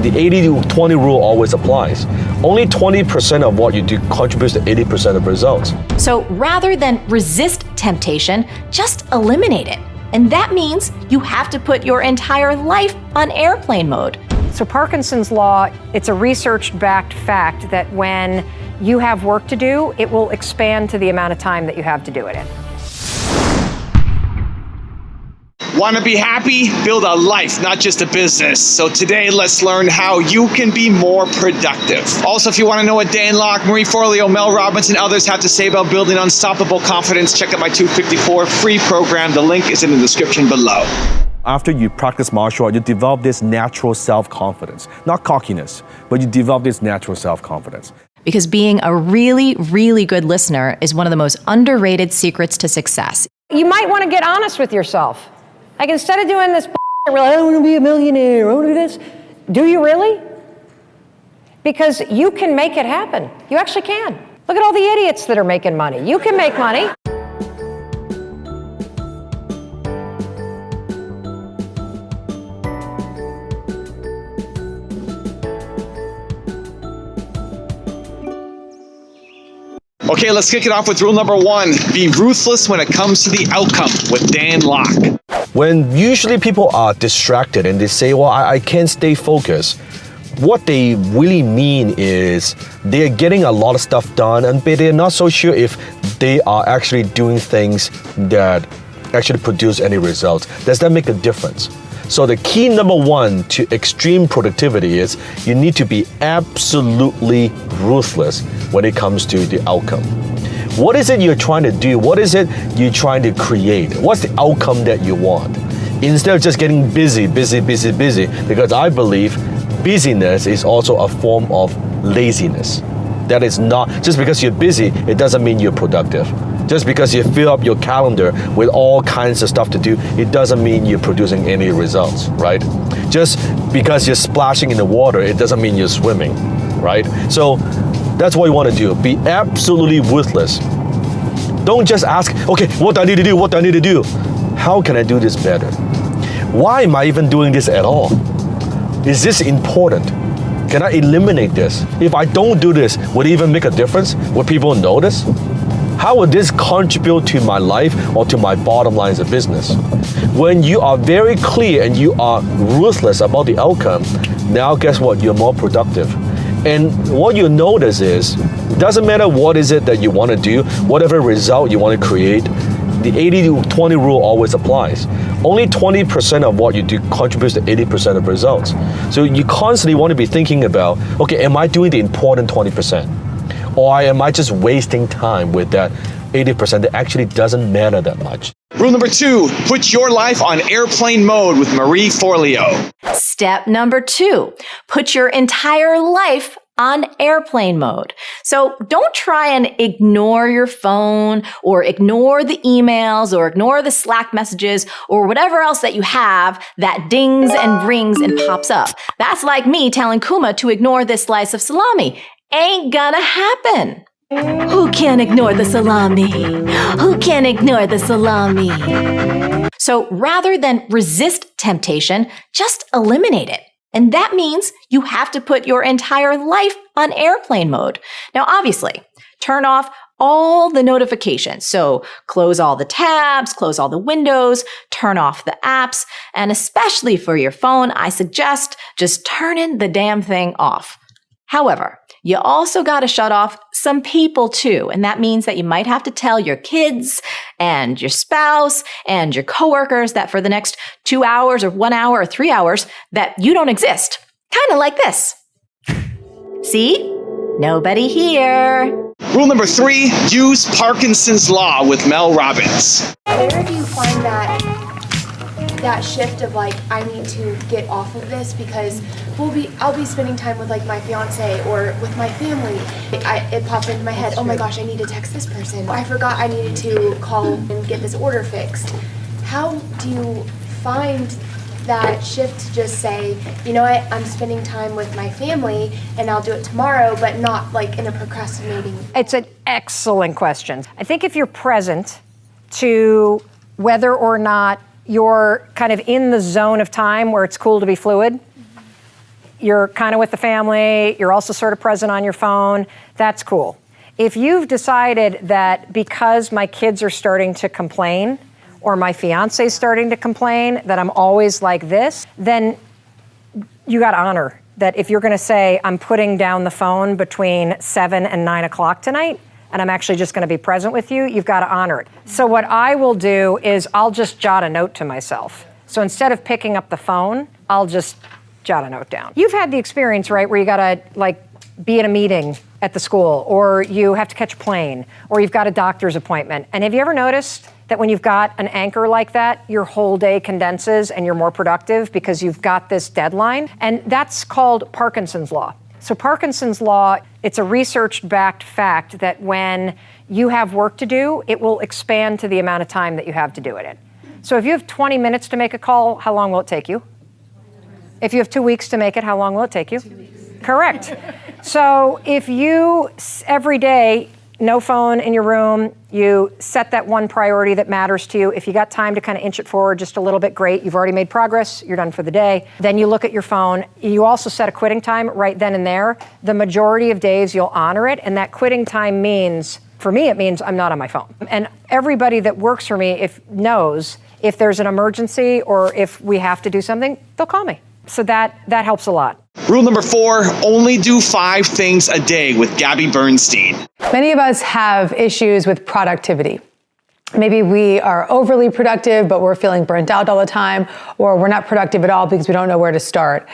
The 80-20 rule always applies. Only 20% of what you do contributes to 80% of results. So rather than resist temptation, just eliminate it. And that means you have to put your entire life on airplane mode. So Parkinson's law, it's a research-backed fact that when you have work to do, it will expand to the amount of time that you have to do it in. Want to be happy? Build a life, not just a business. So today, let's learn how you can be more productive. Also, if you want to know what Dan Locke, Marie Forleo, Mel Robbins, and others have to say about building unstoppable confidence, check out my 254 free program. The link is in the description below. After you practice martial art, you develop this natural self-confidence. Not cockiness, but you develop this natural self-confidence. Because being a really, really good listener is one of the most underrated secrets to success. You might want to get honest with yourself. Like, instead of doing this, I want to be a millionaire, I want to do this. Do you really? Because you can make it happen. You actually can. Look at all the idiots that are making money. You can make money. Okay, let's kick it off with rule number 1. Be ruthless when it comes to the outcome with Dan Locke. When usually people are distracted and they say, well, I can't stay focused, what they really mean is they're getting a lot of stuff done, and but they're not so sure if they are actually doing things that actually produce any results. Does that make a difference? So the key number 1 to extreme productivity is you need to be absolutely ruthless when it comes to the outcome. What is it you're trying to do? What is it you're trying to create? What's the outcome that you want? Instead of just getting busy, because I believe busyness is also a form of laziness. That is not, just because you're busy, it doesn't mean you're productive. Just because you fill up your calendar with all kinds of stuff to do, it doesn't mean you're producing any results, right? Just because you're splashing in the water, it doesn't mean you're swimming, right? So that's what you want to do. Be absolutely ruthless. Don't just ask, okay, what do I need to do? What do I need to do? How can I do this better? Why am I even doing this at all? Is this important? Can I eliminate this? If I don't do this, would it even make a difference? Would people notice? How would this contribute to my life or to my bottom line as a business? When you are very clear and you are ruthless about the outcome, now guess what? You're more productive. And what you notice is, it doesn't matter what is it that you want to do, whatever result you want to create, the 80-20 rule always applies. Only 20% of what you do contributes to 80% of results. So you constantly want to be thinking about, okay, am I doing the important 20%? Or am I just wasting time with that 80% that actually doesn't matter that much? Rule number 2, put your life on airplane mode with Marie Forleo. Step number 2, put your entire life on airplane mode. So don't try and ignore your phone or ignore the emails or ignore the Slack messages or whatever else that you have that dings and rings and pops up. That's like me telling Kuma to ignore this slice of salami. Ain't gonna happen. Who can ignore the salami? Who can ignore the salami? So rather than resist temptation, just eliminate it. And that means you have to put your entire life on airplane mode. Now, obviously, turn off all the notifications. So close all the tabs, close all the windows, turn off the apps, and especially for your phone, I suggest just turning the damn thing off. However, you also got to shut off some people too. And that means that you might have to tell your kids and your spouse and your coworkers that for the next 2 hours or 1 hour or 3 hours that you don't exist. Kind of like this. See? Nobody here. Rule number 3, use Parkinson's law with Mel Robbins. Where do you find that shift of like, I need to get off of this because I'll be spending time with like my fiance or with my family. It pops into my head, oh my gosh, I need to text this person. I forgot I needed to call and get this order fixed. How do you find that shift to just say, you know what, I'm spending time with my family and I'll do it tomorrow, but not like in a procrastinating? It's an excellent question. I think if you're present to whether or not you're kind of in the zone of time where it's cool to be fluid, you're kind of with the family, you're also sort of present on your phone, that's cool. If you've decided that because my kids are starting to complain, or my fiance is starting to complain, that I'm always like this, then you got to honor that if you're going to say, I'm putting down the phone between 7 and 9 o'clock tonight, and I'm actually just going to be present with you, you've got to honor it. So what I will do is I'll just jot a note to myself. So instead of picking up the phone, I'll just jot a note down. You've had the experience, right, where you got to be in a meeting at the school, or you have to catch a plane, or you've got a doctor's appointment. And have you ever noticed that when you've got an anchor like that, your whole day condenses and you're more productive because you've got this deadline? And that's called Parkinson's law. So Parkinson's law, it's a research-backed fact that when you have work to do, it will expand to the amount of time that you have to do it in. So if you have 20 minutes to make a call, how long will it take you? If you have 2 weeks to make it, how long will it take you? 2 weeks. Correct. So if you, every day, no phone in your room, you set that one priority that matters to you. If you got time to kind of inch it forward just a little bit, great. You've already made progress. You're done for the day. Then you look at your phone. You also set a quitting time right then and there. The majority of days you'll honor it. And that quitting time means, for me, it means I'm not on my phone. And everybody that works for me knows if there's an emergency or if we have to do something, they'll call me. So that helps a lot. Rule number 4, only do 5 things a day with Gabby Bernstein. Many of us have issues with productivity. Maybe we are overly productive, but we're feeling burnt out all the time, or we're not productive at all because we don't know where to start.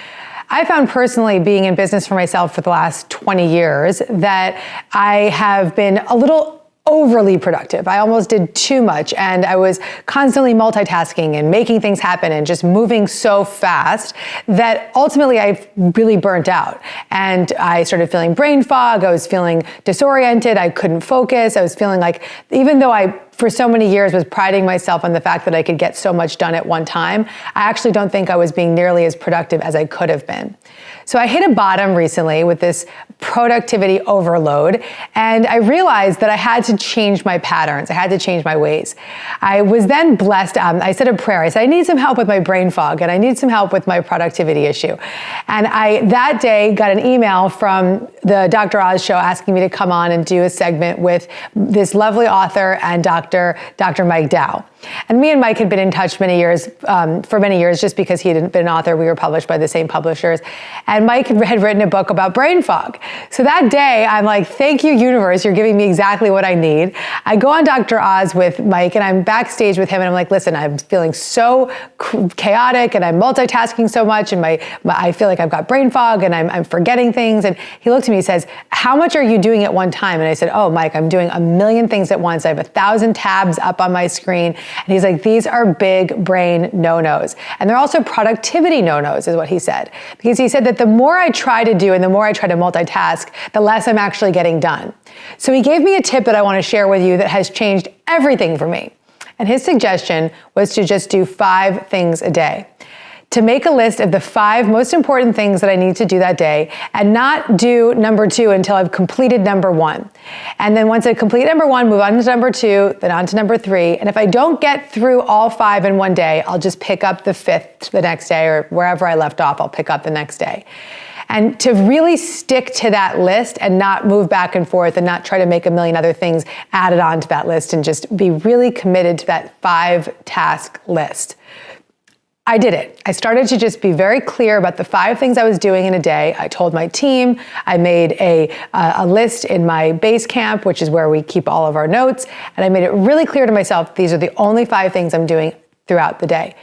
I found personally, being in business for myself for the last 20 years, that I have been a little overly productive. I almost did too much, and I was constantly multitasking and making things happen and just moving so fast that ultimately I really burnt out. And I started feeling brain fog. I was feeling disoriented. I couldn't focus. I was feeling like, even though I for so many years was priding myself on the fact that I could get so much done at one time, I actually don't think I was being nearly as productive as I could have been. So I hit a bottom recently with this productivity overload, and I realized that I had to change my patterns. I had to change my ways. I was then blessed. I said a prayer. I said, I need some help with my brain fog, and I need some help with my productivity issue. And I, that day, got an email from the Dr. Oz show asking me to come on and do a segment with this lovely author and Dr. Mike Dow. And me and Mike had been in touch for many years, just because he had been an author. We were published by the same publishers. And Mike had written a book about brain fog. So that day, I'm like, thank you, universe. You're giving me exactly what I need. I go on Dr. Oz with Mike, and I'm backstage with him, and I'm like, listen, I'm feeling so chaotic, and I'm multitasking so much, and I feel like I've got brain fog, and I'm forgetting things. And he looked at me and says, how much are you doing at one time? And I said, oh, Mike, I'm doing a million things at once. I have 1,000 tabs up on my screen. And he's like, these are big brain no-nos. And they're also productivity no-nos, is what he said. Because he said that the more I try to do and the more I try to multitask, the less I'm actually getting done. So he gave me a tip that I want to share with you that has changed everything for me. And his suggestion was to just do 5 things a day. To make a list of the 5 most important things that I need to do that day, and not do number 2 until I've completed number 1. And then once I complete number 1, move on to number 2, then on to number 3. And if I don't get through all 5 in one day, I'll just pick up the 5th the next day, or wherever I left off, I'll pick up the next day. And to really stick to that list and not move back and forth and not try to make a million other things added onto that list, and just be really committed to that 5-task list. I did it. I started to just be very clear about the 5 things I was doing in a day. I told my team. I made a list in my base camp, which is where we keep all of our notes. And I made it really clear to myself, these are the only 5 things I'm doing throughout the day.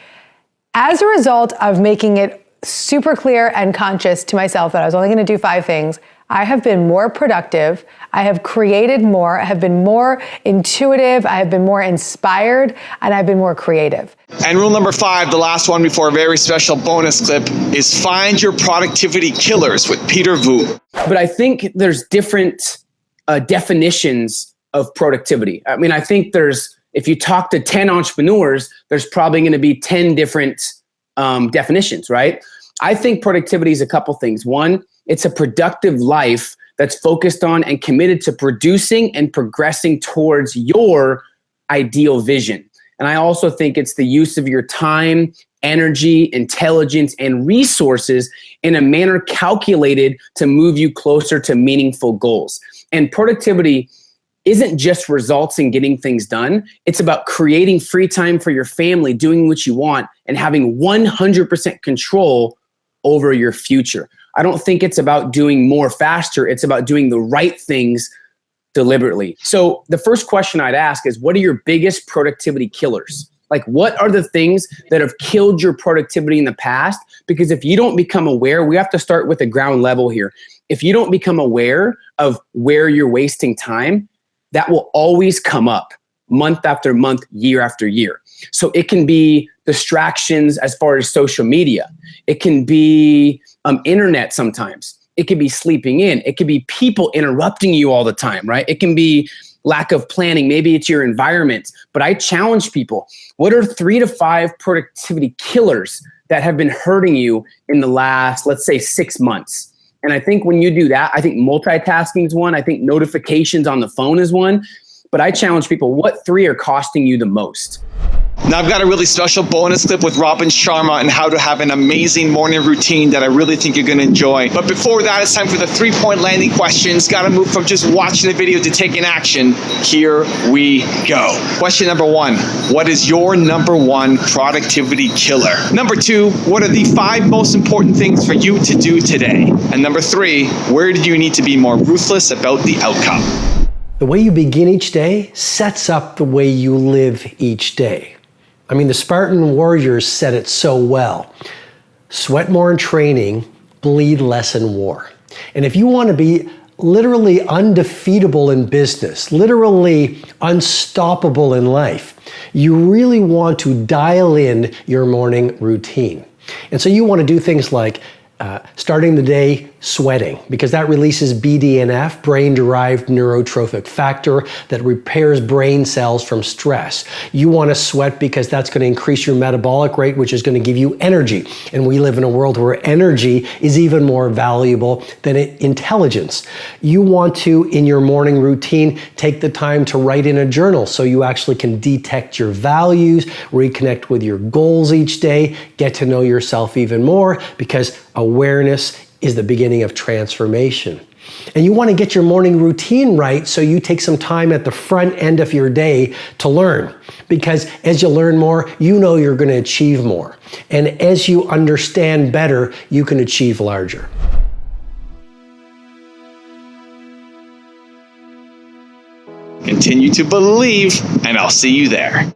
As a result of making it super clear and conscious to myself that I was only going to do 5 things, I have been more productive. I have created more. I have been more intuitive. I have been more inspired, and I've been more creative. And rule number 5, the last one before a very special bonus clip, is find your productivity killers with Peter Vu. But I think there's different definitions of productivity. I mean, I think if you talk to 10 entrepreneurs, there's probably going to be 10 different definitions, right? I think productivity is a couple things. One, it's a productive life that's focused on and committed to producing and progressing towards your ideal vision. And I also think it's the use of your time energy, intelligence, and resources in a manner calculated to move you closer to meaningful goals. And productivity isn't just results in getting things done. It's about creating free time for your family, doing what you want, and having 100% control over your future. I don't think it's about doing more faster. It's about doing the right things deliberately. So the first question I'd ask is, what are your biggest productivity killers? Like, what are the things that have killed your productivity in the past? Because if you don't become aware, we have to start with the ground level here. If you don't become aware of where you're wasting time, that will always come up month after month, year after year. So it can be distractions as far as social media. It can be internet sometimes. It could be sleeping in. It could be people interrupting you all the time, right? It can be lack of planning. Maybe it's your environment. But I challenge people, what are 3 to 5 productivity killers that have been hurting you in the last, let's say, 6 months? And I think when you do that, I think multitasking is one. I think notifications on the phone is one. But I challenge people, what 3 are costing you the most? Now I've got a really special bonus clip with Robin Sharma and how to have an amazing morning routine that I really think you're going to enjoy. But before that, it's time for the 3-point landing questions. Got to move from just watching the video to taking action. Here we go. Question number 1. What is your number 1 productivity killer? Number 2, what are the 5 most important things for you to do today? And number 3, where do you need to be more ruthless about the outcome? The way you begin each day sets up the way you live each day. I mean, the Spartan warriors said it so well. Sweat more in training, bleed less in war. And if you want to be literally undefeatable in business, literally unstoppable in life, you really want to dial in your morning routine. And so you want to do things like starting the day sweating, because that releases BDNF, brain-derived neurotrophic factor, that repairs brain cells from stress. You want to sweat because that's going to increase your metabolic rate, which is going to give you energy. And we live in a world where energy is even more valuable than intelligence. You want to, in your morning routine, take the time to write in a journal so you actually can detect your values, reconnect with your goals each day, get to know yourself even more, because awareness is the beginning of transformation. And you want to get your morning routine right so you take some time at the front end of your day to learn. Because as you learn more, you know you're going to achieve more. And as you understand better, you can achieve larger. Continue to believe, and I'll see you there.